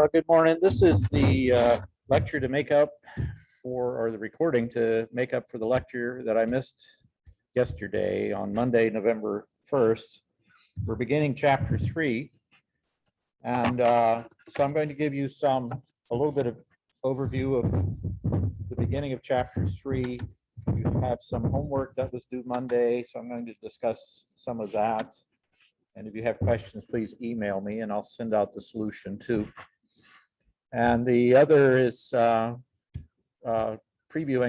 Good morning. This is the lecture to make up for, or the recording to make up for the lecture that I missed yesterday on Monday, November 1st. We're beginning chapter 3. And so I'm going to give you a little bit of overview of the beginning of chapter 3. You have some homework that was due Monday, so I'm going to discuss some of that. And if you have questions, please email me and I'll send out the solution too. And the other is previewing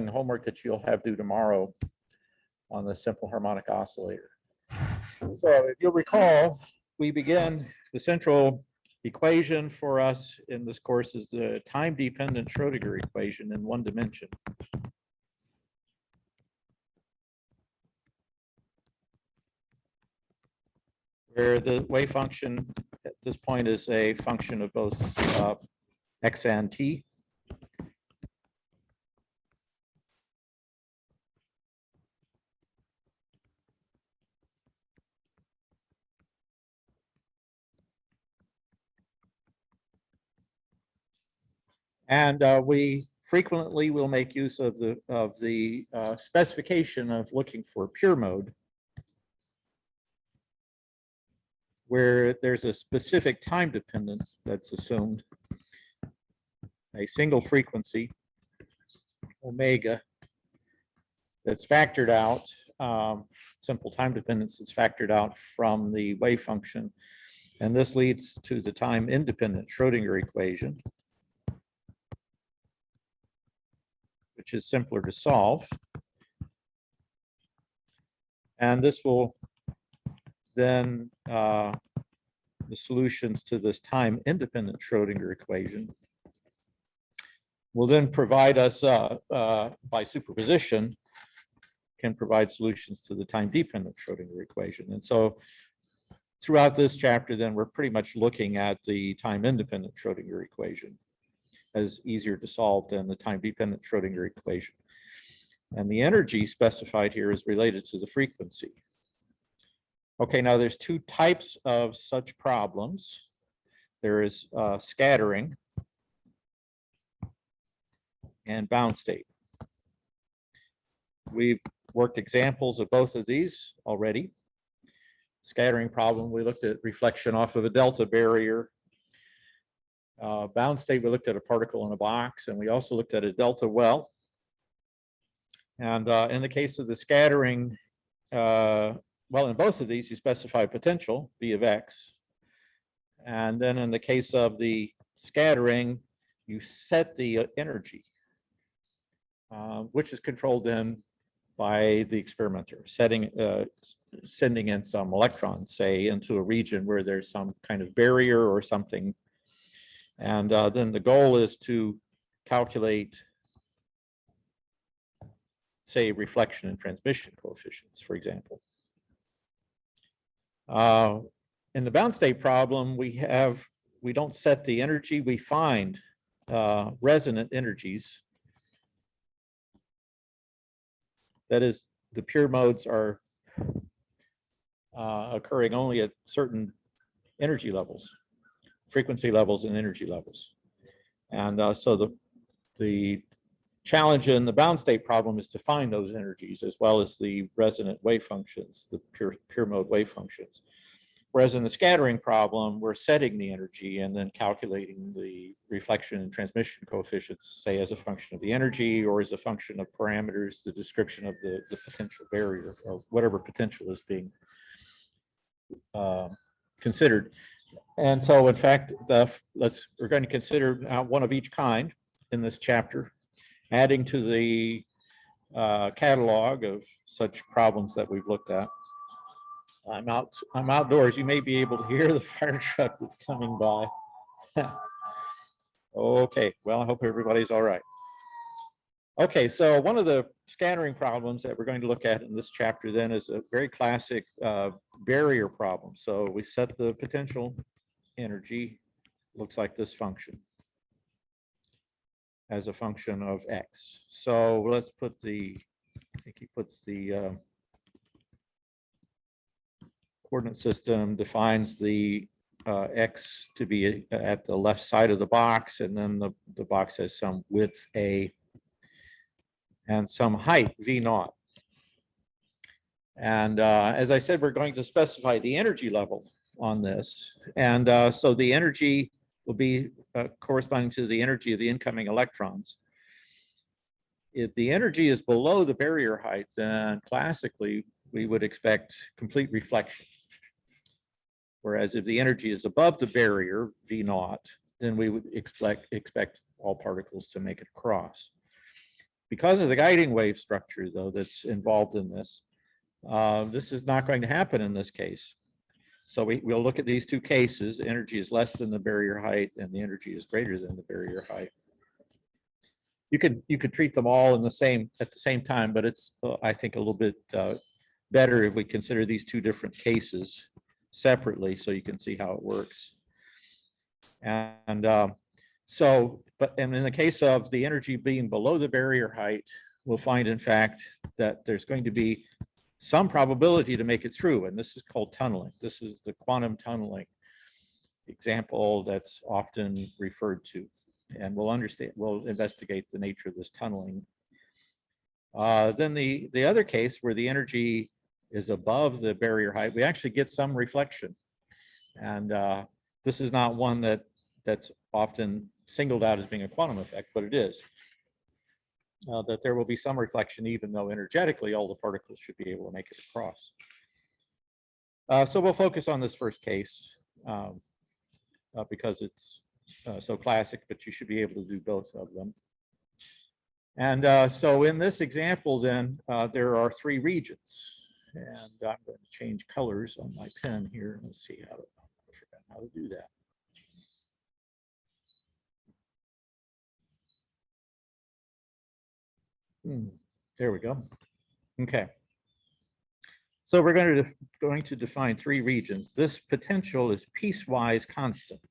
homework that you'll have due tomorrow on the simple harmonic oscillator. So if you'll recall, we begin the central equation for us in this course is the time-dependent Schrodinger equation in one dimension. Where the wave function at this point is a function of both x and t. And we frequently will make use of the specification of looking for pure mode, where there's a specific time dependence that's assumed, a single frequency, omega, that's factored out, simple time dependence that's factored out from the wave function. And this leads to the time independent Schrodinger equation, which is simpler to solve. And this will then the solutions to this time independent Schrodinger equation will then provide us by superposition can provide solutions to the time dependent Schrodinger equation. And so throughout this chapter then we're pretty much looking at the time independent Schrodinger equation as easier to solve than the time dependent Schrodinger equation. And the energy specified here is related to the frequency. Okay, now there's two types of such problems. There is scattering and bound state. We've worked examples of both of these already. Scattering problem, we looked at reflection off of a delta barrier. Bound state, we looked at a particle in a box, and we also looked at a delta well. And in the case of the scattering, well, in both of these, you specify potential, V of x. And then in the case of the scattering, you set the energy, which is controlled then by the experimenter, sending in some electrons, say, into a region where there's some kind of barrier or something. And then the goal is to calculate, say, reflection and transmission coefficients, for example. In the bound state problem, we don't set the energy, we find resonant energies. That is, the pure modes are occurring only at certain energy levels, frequency levels and energy levels. And so the challenge in the bound state problem is to find those energies as well as the resonant wave functions, the pure mode wave functions. Whereas in the scattering problem, we're setting the energy and then calculating the reflection and transmission coefficients, say as a function of the energy or as a function of parameters, the description of the potential barrier or whatever potential is being considered. And so in fact, we're going to consider one of each kind in this chapter, adding to the catalog of such problems that we've looked at. I'm outdoors. You may be able to hear the fire truck that's coming by. Okay, well, I hope everybody's all right. Okay, so one of the scattering problems that we're going to look at in this chapter then is a very classic barrier problem. So we set the potential energy, looks like this function, as a function of x. So let's put I think he puts the coordinate system, defines the X to be at the left side of the box, and then the box has some width A and some height V naught. And as I said, we're going to specify the energy level on this. And so the energy will be corresponding to the energy of the incoming electrons. If the energy is below the barrier height, then classically we would expect complete reflection. Whereas if the energy is above the barrier, V naught, then we would expect all particles to make it across. Because of the guiding wave structure, though, that's involved in this, this is not going to happen in this case. So we'll look at these two cases. Energy is less than the barrier height, and the energy is greater than the barrier height. You could treat them all in at the same time, but it's I think a little bit better if we consider these two different cases separately, so you can see how it works. And but in the case of the energy being below the barrier height, we'll find in fact that there's going to be some probability to make it through, and this is called tunneling. This is the quantum tunneling example that's often referred to, and we'll investigate the nature of this tunneling. Then the other case where the energy is above the barrier height, we actually get some reflection. And this is not one that's often singled out as being a quantum effect, but it is. That there will be some reflection, even though energetically all the particles should be able to make it across. So we'll focus on this first case because it's so classic, but you should be able to do both of them. And so in this example, then, there are three regions. And I'm going to change colors on my pen here. Let's see I forgot how to do that. There we go. Okay. So we're going to define three regions. This potential is piecewise constant.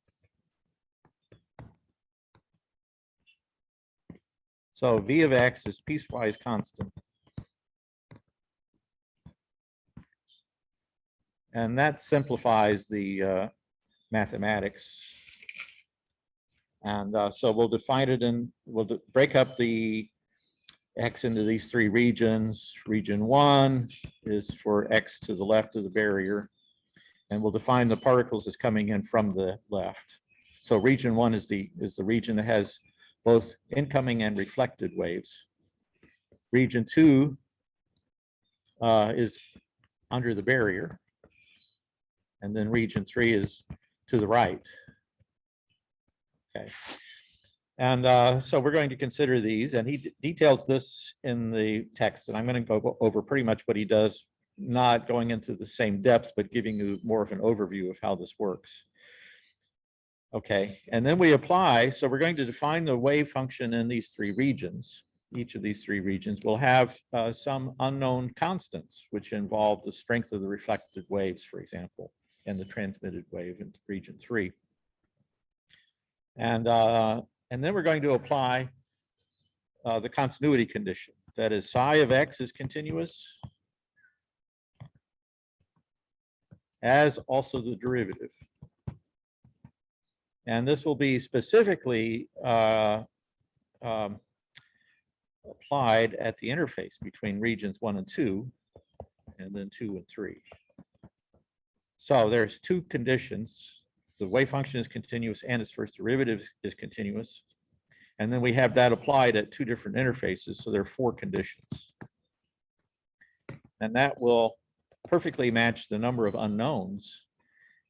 So V of X is piecewise constant. And that simplifies the mathematics. And so we'll define it we'll break up the X into these three regions. Region 1 is for X to the left of the barrier. And we'll define the particles as coming in from the left. So region 1 is the region that has both incoming and reflected waves. Region 2 is under the barrier. And then region 3 is to the right. Okay. And so we're going to consider these, and he details this in the text, and I'm going to go over pretty much what he does, not going into the same depth, but giving you more of an overview of how this works. Okay, and then we apply, so we're going to define the wave function in these three regions. Each of these three regions will have some unknown constants, which involve the strength of the reflected waves, for example, and the transmitted wave in region 3. And then we're going to apply the continuity condition. That is, psi of X is continuous, as also the derivative. And this will be specifically applied at the interface between regions 1 and 2, and then 2 and 3. So there's two conditions. The wave function is continuous and its first derivative is continuous. And then we have that applied at two different interfaces. So there are 4 conditions. And that will perfectly match the number of unknowns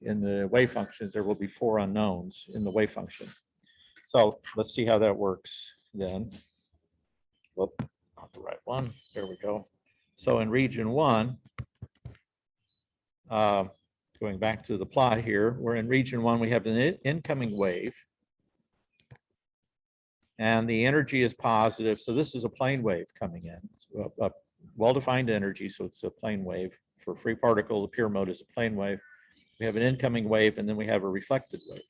in the wave functions. There will be 4 unknowns in the wave function. So let's see how that works then. Whoop, not the right one. There we go. So in region 1, going back to the plot here, we're in region 1, we have an incoming wave. And the energy is positive. So this is a plane wave coming in. It's a well-defined energy, so it's a plane wave. For a free particle, the pure mode is a plane wave. We have an incoming wave, and then we have a reflected wave.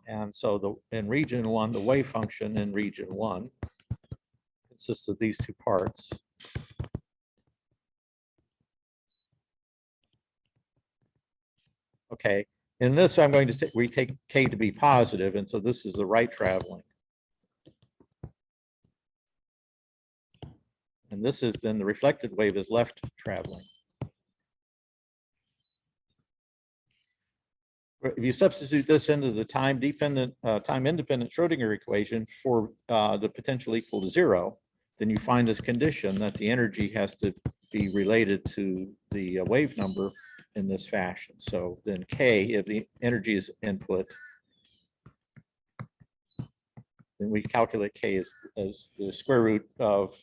And so in region 1, the wave function in region 1 consists of these two parts. Okay, in this, I'm going to retake K to be positive, and so this is the right traveling. And this is then the reflected wave is left traveling. If you substitute this into the time independent Schrodinger equation for the potential equal to 0, then you find this condition that the energy has to be related to the wave number in this fashion. So then K, if the energy is input, then we calculate K as the square root of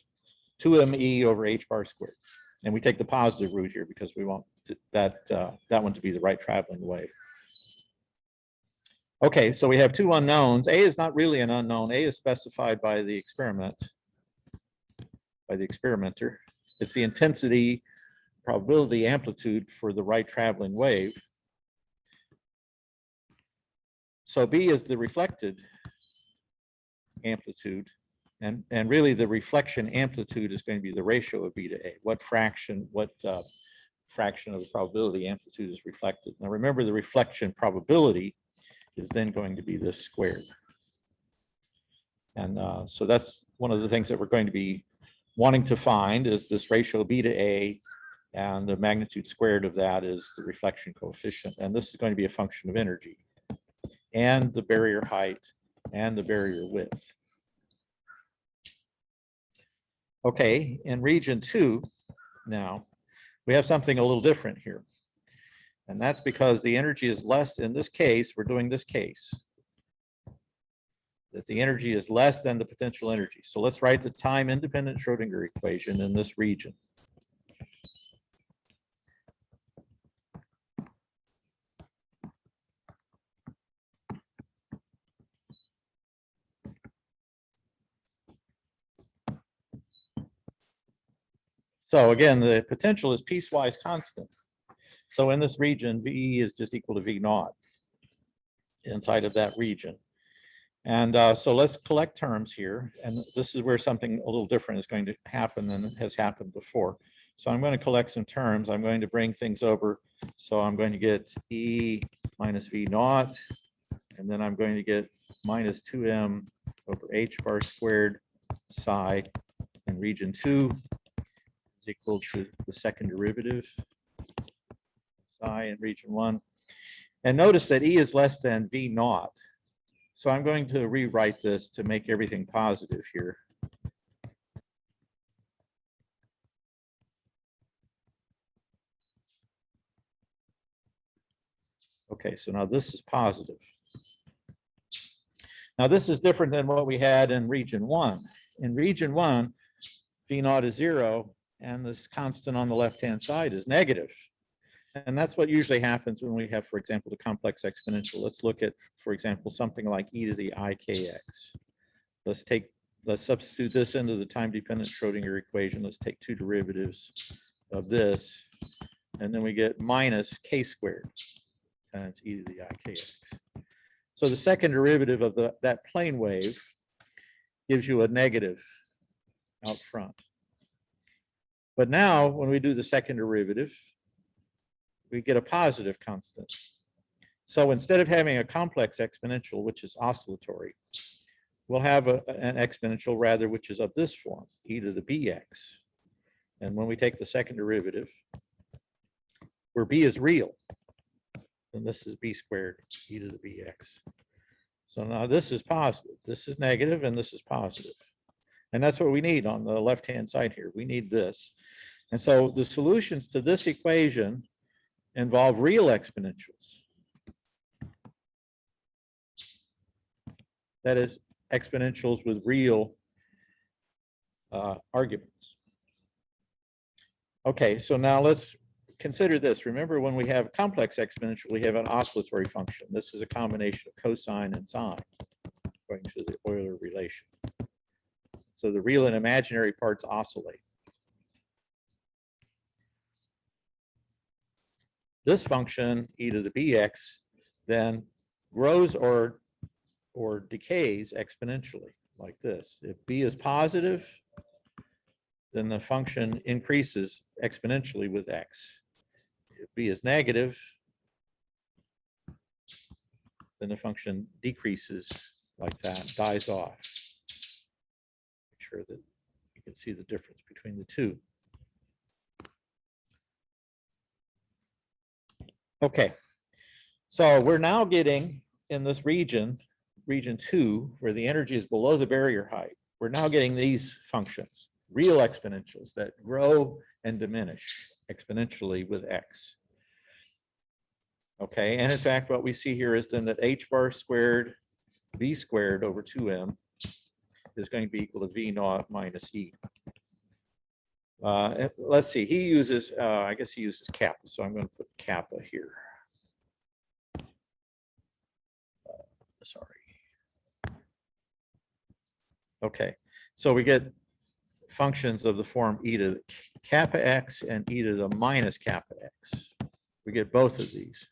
2me over h bar squared. And we take the positive root here because we want that one to be the right traveling wave. Okay, so we have two unknowns. A is not really an unknown. A is specified by the experiment, by the experimenter. It's the intensity, probability, amplitude for the right traveling wave. So B is the reflected amplitude, and really the reflection amplitude is going to be the ratio of B to A. What fraction of the probability amplitude is reflected? Now remember, the reflection probability is then going to be this squared. And so that's one of the things that we're going to be wanting to find is this ratio B to A, and the magnitude squared of that is the reflection coefficient. And this is going to be a function of energy and the barrier height and the barrier width. Okay, in region 2 now, we have something a little different here. And that's because the energy is less, in this case, we're doing this case, that the energy is less than the potential energy. So let's write the time independent Schrodinger equation in this region. So again, the potential is piecewise constant. So in this region, V is just equal to V naught inside of that region. And so let's collect terms here. And this is where something a little different is going to happen than has happened before. So I'm going to collect some terms. I'm going to bring things over. So I'm going to get E minus V naught. And then I'm going to get minus 2m over h bar squared psi in region 2 is equal to the second derivative psi in region 1. And notice that E is less than V naught. So I'm going to rewrite this to make everything positive here. Okay, so now this is positive. Now this is different than what we had in region 1. In region 1, V naught is 0, and this constant on the left-hand side is negative. And that's what usually happens when we have, for example, the complex exponential. Let's look at, for example, something like e to the ikx. Let's substitute this into the time-dependent Schrodinger equation. Let's take two derivatives of this, and then we get minus k squared times e to the ikx. So the second derivative of that plane wave gives you a negative out front. But now, when we do the second derivative, we get a positive constant. So instead of having a complex exponential, which is oscillatory, we'll have an exponential rather, which is of this form, e to the bx. And when we take the second derivative, where b is real, then this is b squared e to the bx. So now this is positive, this is negative, and this is positive. And that's what we need on the left-hand side here. We need this. And so the solutions to this equation involve real exponentials. That is, exponentials with real arguments. Okay, so now let's consider this. Remember, when we have a complex exponential, we have an oscillatory function. This is a combination of cosine and sine, according to the Euler relation. So the real and imaginary parts oscillate. This function, e to the bx, then grows or decays exponentially, like this. If b is positive, then the function increases exponentially with x. If b is negative, then the function decreases like that, dies off. Make sure that you can see the difference between the two. Okay, so we're now getting in this region, region 2, where the energy is below the barrier height. We're now getting these functions, real exponentials that grow and diminish exponentially with x. Okay, and in fact, what we see here is then that h bar squared v squared over 2m is going to be equal to v naught minus e. Let's see, he uses, I guess he uses kappa, so I'm going to put kappa here. Sorry. Okay, so we get functions of the form e to the kappa x and e to the minus kappa x. We get both of these,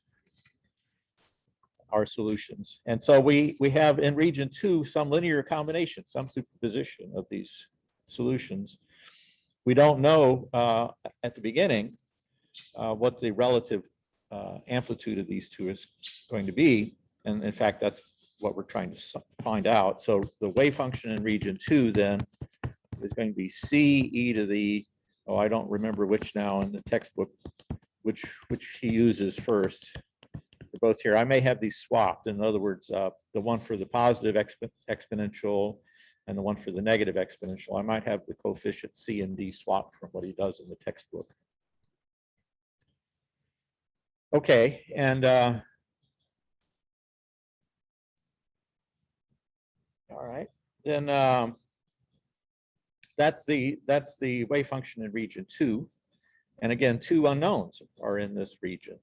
our solutions. And so we have in region 2 some linear combination, some superposition of these solutions. We don't know at the beginning what the relative amplitude of these two is going to be. And in fact, that's what we're trying to find out. So the wave function in region 2 then is going to be c e to the, oh, I don't remember which now in the textbook, which he uses first. They're both here. I may have these swapped. In other words, the one for the positive exponential and the one for the negative exponential. I might have the coefficient c and d swapped from what he does in the textbook. Okay, and all right, then that's the wave function in region 2. And again, 2 unknowns are in this region.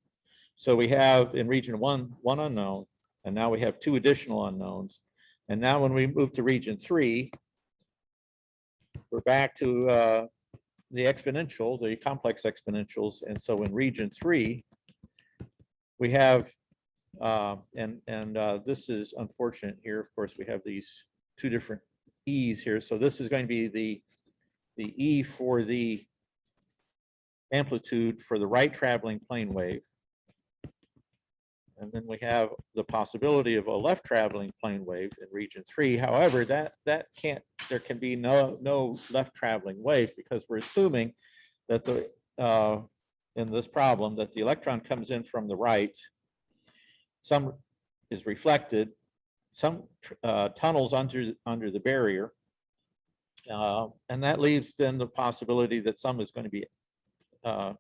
So we have in region 1, 1 unknown, and now we have 2 additional unknowns. And now when we move to region 3, we're back to the exponential, the complex exponentials. And so in region 3, we have, this is unfortunate here. Of course, we have these 2 different e's here. So this is going to be the e for the amplitude for the right traveling plane wave. And then we have the possibility of a left traveling plane wave in region 3. However, there can be no left traveling wave because we're assuming that in this problem that the electron comes in from the right, some is reflected, some tunnels under the barrier, and that leaves then the possibility that some is going to be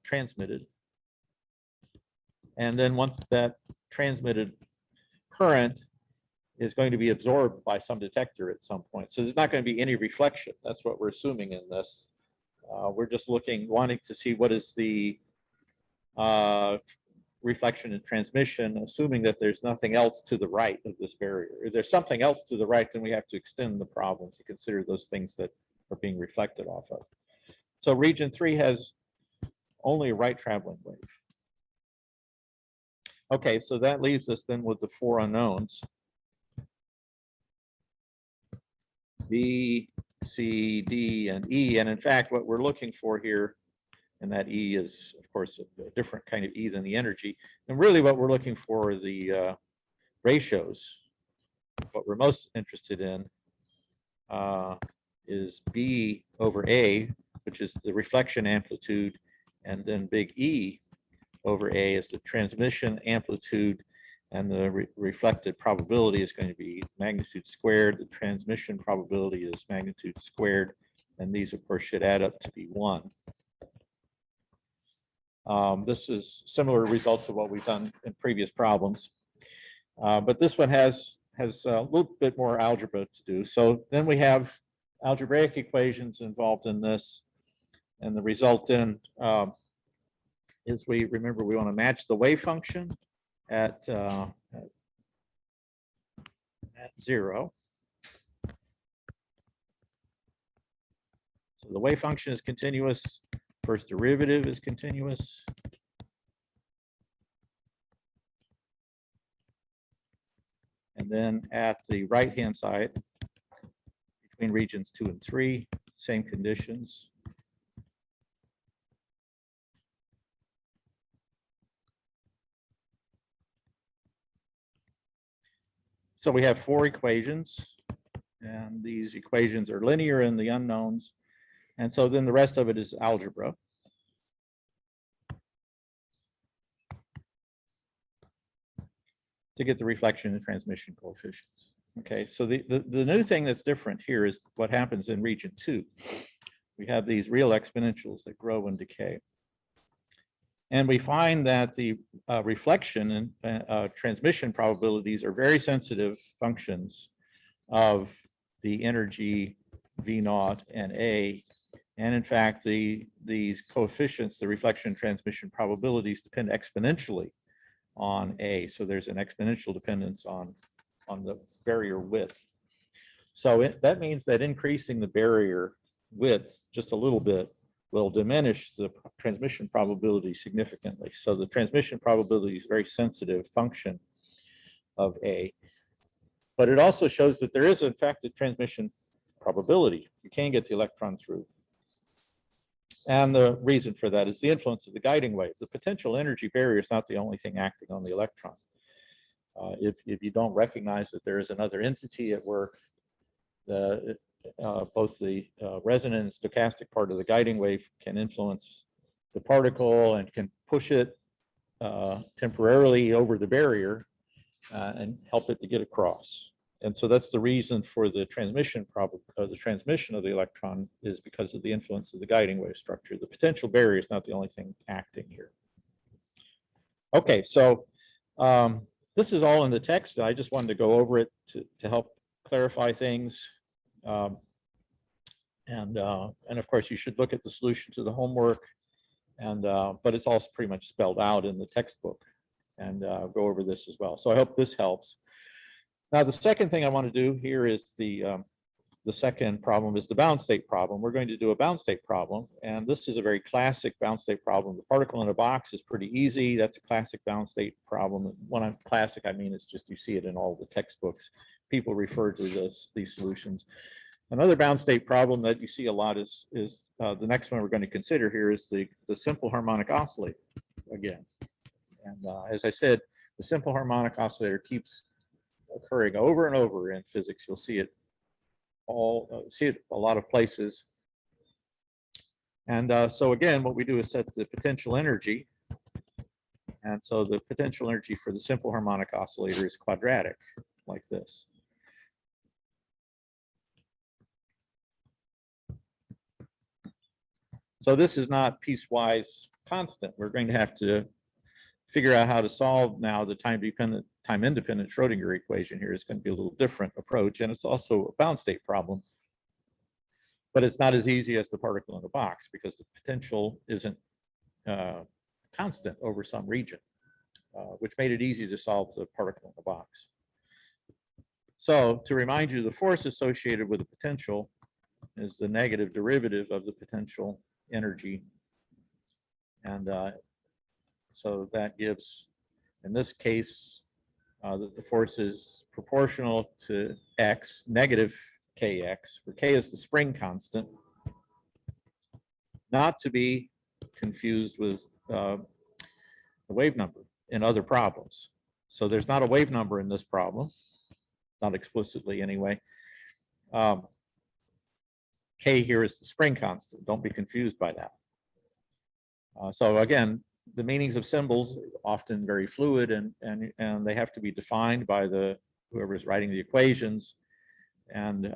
transmitted. And then once that transmitted current is going to be absorbed by some detector at some point. So there's not going to be any reflection. That's what we're assuming in this. We're just wanting to see what is the reflection and transmission, assuming that there's nothing else to the right of this barrier. If there's something else to the right, then we have to extend the problem to consider those things that are being reflected off of. So region 3 has only a right traveling wave. Okay, so that leaves us then with the 4 unknowns. B, C, D, and E. And in fact, what we're looking for here, and that E is, of course, a different kind of E than the energy. And really what we're looking for are the ratios. What we're most interested in is B over A, which is the reflection amplitude, and then big E over A is the transmission amplitude, and the reflected probability is going to be magnitude squared. The transmission probability is magnitude squared, and these, of course, should add up to be 1. This is similar results to what we've done in previous problems, but this one has a little bit more algebra to do. So then we have algebraic equations involved in this, and the result then is we want to match the wave function at 0. So the wave function is continuous. First derivative is continuous. And then at the right-hand side, between regions 2 and 3, same conditions. So we have 4 equations, and these equations are linear in the unknowns. And so then the rest of it is algebra. To get the reflection and transmission coefficients. Okay, so the new thing that's different here is what happens in region 2. We have these real exponentials that grow and decay. And we find that the reflection and transmission probabilities are very sensitive functions of the energy V naught and A. And in fact, these coefficients, the reflection and transmission probabilities, depend exponentially on A. So there's an exponential dependence on the barrier width. So that means that increasing the barrier width just a little bit will diminish the transmission probability significantly. So the transmission probability is a very sensitive function of A. But it also shows that there is, in fact, a transmission probability. You can get the electron through. And the reason for that is the influence of the guiding wave. The potential energy barrier is not the only thing acting on the electron. If you don't recognize that there is another entity at work, both the resonant and stochastic part of the guiding wave can influence the particle and can push it temporarily over the barrier and help it to get across. And so that's the reason for the transmission of the electron is because of the influence of the guiding wave structure. The potential barrier is not the only thing acting here. Okay, so this is all in the text. I just wanted to go over it to help clarify things. And of course, you should look at the solution to the homework, but it's also pretty much spelled out in the textbook, and go over this as well. So I hope this helps. Now, the second thing I want to do here is the second problem is the bound state problem. We're going to do a bound state problem, and this is a very classic bound state problem. The particle in a box is pretty easy. That's a classic bound state problem. When I'm classic, I mean it's just you see it in all the textbooks. People refer to these solutions. Another bound state problem that you see a lot is the next one we're going to consider here is the simple harmonic oscillator again. And as I said, the simple harmonic oscillator keeps occurring over and over in physics. You'll see it a lot of places. And so again, what we do is set the potential energy. And so the potential energy for the simple harmonic oscillator is quadratic, like this. So this is not piecewise constant. We're going to have to figure out how to solve now the time-independent Schrodinger equation here. Is going to be a little different approach, and it's also a bound state problem. But it's not as easy as the particle in a box because the potential isn't constant over some region, which made it easy to solve the particle in the box. So to remind you, the force associated with the potential is the negative derivative of the potential energy. And so that gives, in this case, that the force is proportional to x, negative kx, where k is the spring constant, not to be confused with the wave number in other problems. So there's not a wave number in this problem, not explicitly anyway. K here is the spring constant. Don't be confused by that. So again, the meanings of symbols often very fluid, and they have to be defined by whoever's writing the equations. And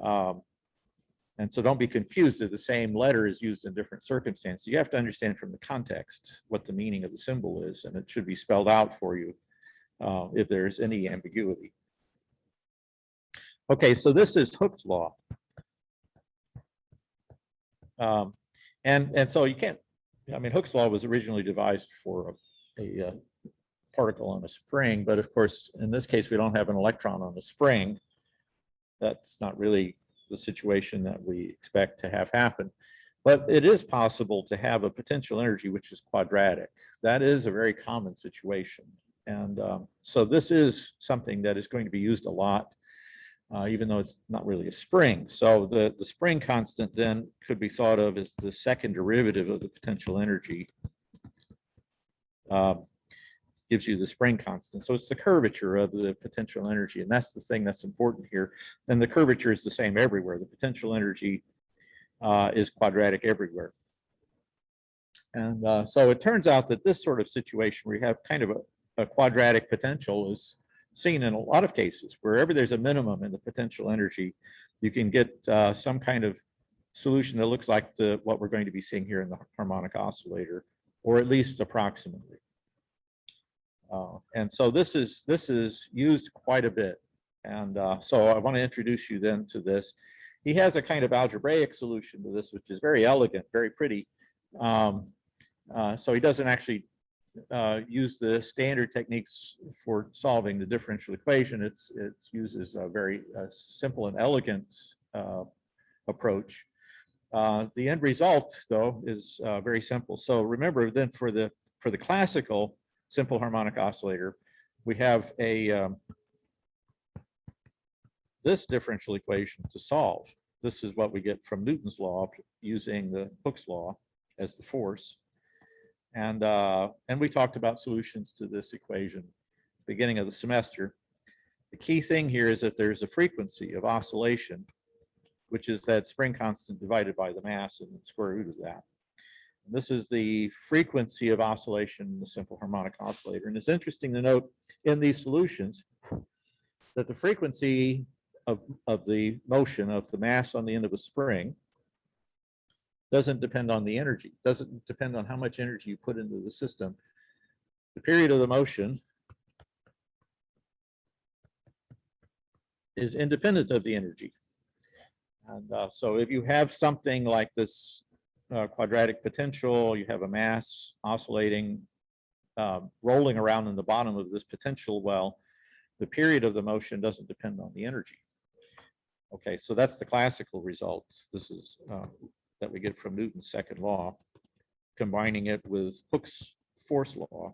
so don't be confused that the same letter is used in different circumstances. You have to understand from the context what the meaning of the symbol is, and it should be spelled out for you if there's any ambiguity. Okay, so this is Hooke's law. And so you can't, I mean, Hooke's law was originally devised for a particle on a spring, but of course, in this case, we don't have an electron on a spring. That's not really the situation that we expect to have happen. But it is possible to have a potential energy which is quadratic. That is a very common situation. And so this is something that is going to be used a lot, even though it's not really a spring. So the spring constant then could be thought of as the second derivative of the potential energy. gives you the spring constant. So it's the curvature of the potential energy, and that's the thing that's important here. And the curvature is the same everywhere. The potential energy is quadratic everywhere. And so it turns out that this sort of situation where you have kind of a quadratic potential is seen in a lot of cases. Wherever there's a minimum in the potential energy, you can get some kind of solution that looks like what we're going to be seeing here in the harmonic oscillator, or at least approximately. And so this is used quite a bit. And so I want to introduce you then to this. He has a kind of algebraic solution to this, which is very elegant, very pretty. So he doesn't actually use the standard techniques for solving the differential equation. It uses a very simple and elegant approach. The end result, though, is very simple. So remember then for the classical simple harmonic oscillator, we have this differential equation to solve. This is what we get from Newton's law using the Hooke's law as the force. And we talked about solutions to this equation at the beginning of the semester. The key thing here is that there's a frequency of oscillation, which is that spring constant divided by the mass and the square root of that. And this is the frequency of oscillation in the simple harmonic oscillator. And it's interesting to note in these solutions that the frequency of the motion of the mass on the end of a spring doesn't depend on the energy, doesn't depend on how much energy you put into the system. The period of the motion is independent of the energy. And so if you have something like this quadratic potential, you have a mass oscillating, rolling around in the bottom of this potential well, the period of the motion doesn't depend on the energy. Okay, so that's the classical result. This is that we get from Newton's second law, combining it with Hooke's force law.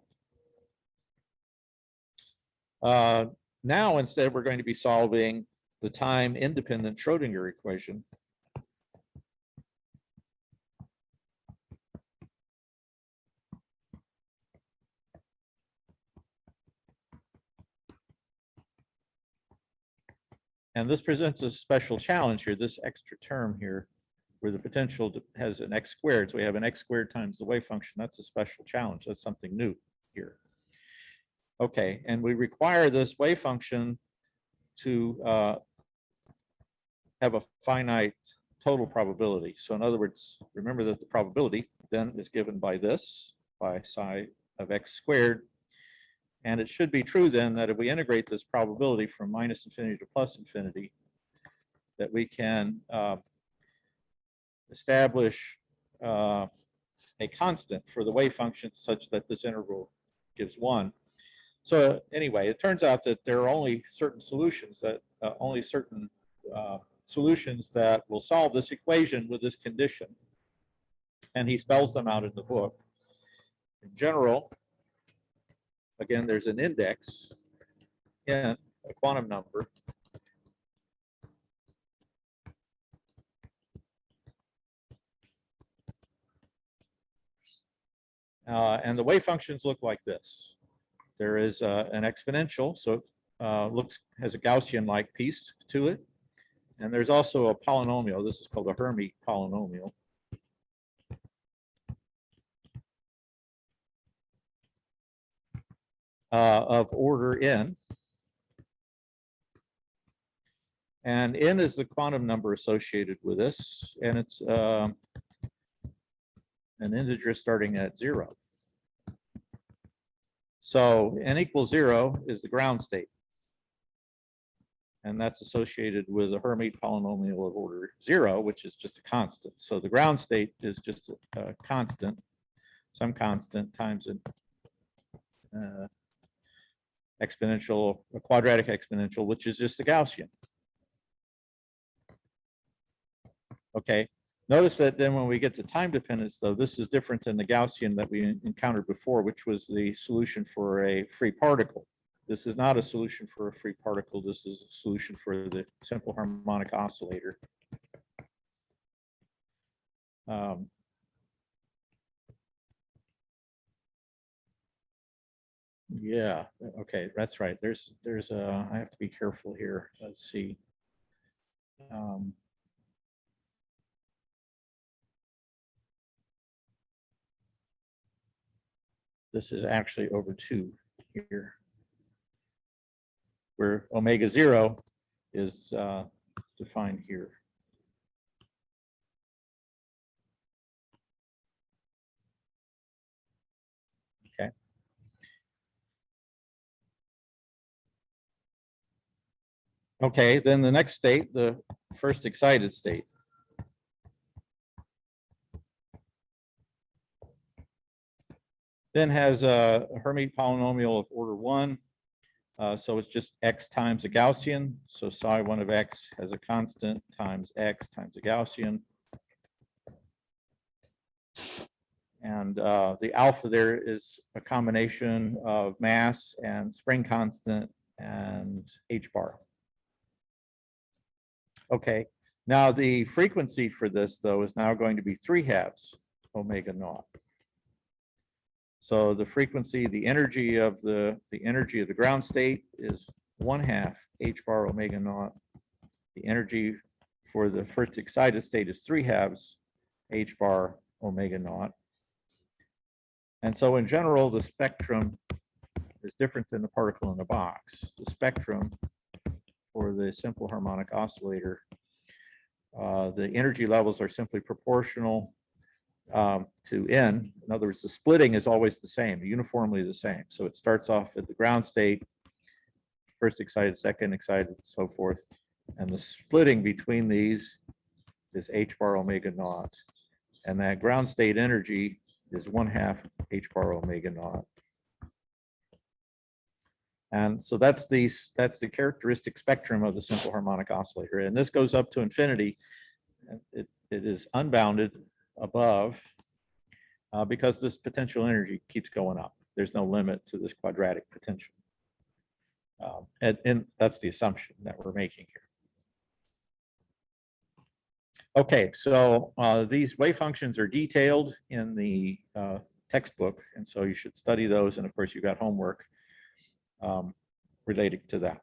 Now, instead, we're going to be solving the time-independent Schrodinger equation. And this presents a special challenge here, this extra term here, where the potential has an x squared. So we have an x squared times the wave function. That's a special challenge. That's something new here. Okay, and we require this wave function to have a finite total probability. So in other words, remember that the probability then is given by this, by psi of x squared. And it should be true then that if we integrate this probability from minus infinity to plus infinity, that we can establish a constant for the wave function such that this interval gives 1. So anyway, it turns out that there are only certain solutions that solutions that will solve this equation with this condition. And he spells them out in the book. In general, again, there's an index in a quantum number. And the wave functions look like this. There is an exponential, so it has a Gaussian-like piece to it. And there's also a polynomial. This is called a Hermite polynomial. Of order n. And n is the quantum number associated with this, and it's an integer starting at 0. So n equals 0 is the ground state. And that's associated with a Hermite polynomial of order 0, which is just a constant. So the ground state is just a constant, some constant times an exponential, a quadratic exponential, which is just a Gaussian. Okay, notice that then when we get to time dependence, though, this is different than the Gaussian that we encountered before, which was the solution for a free particle. This is not a solution for a free particle. This is a solution for the simple harmonic oscillator. Yeah, okay, that's right. There's I have to be careful here. Let's see. This is actually over 2 here, where omega 0 is defined here. Okay. Okay, then the next state, the first excited state. Then has a Hermite polynomial of order 1. So it's just x times a Gaussian. So psi 1 of x has a constant times x times a Gaussian. And the alpha there is a combination of mass and spring constant and h bar. Okay, now the frequency for this, though, is now going to be 3/2 omega naught. So the frequency, the energy of the ground state is 1/2 h bar omega naught. The energy for the first excited state is 3/2 h bar omega naught. And so in general, the spectrum is different than the particle in the box. The spectrum for the simple harmonic oscillator, the energy levels are simply proportional to n. In other words, the splitting is always the same, uniformly the same. So it starts off at the ground state, first excited, second excited, so forth. And the splitting between these is h bar omega naught. And that ground state energy is 1/2 h bar omega naught. And so that's the characteristic spectrum of the simple harmonic oscillator. And this goes up to infinity. It is unbounded above because this potential energy keeps going up. There's no limit to this quadratic potential. And that's the assumption that we're making here. Okay, so these wave functions are detailed in the textbook, and so you should study those. And of course, you've got homework related to that.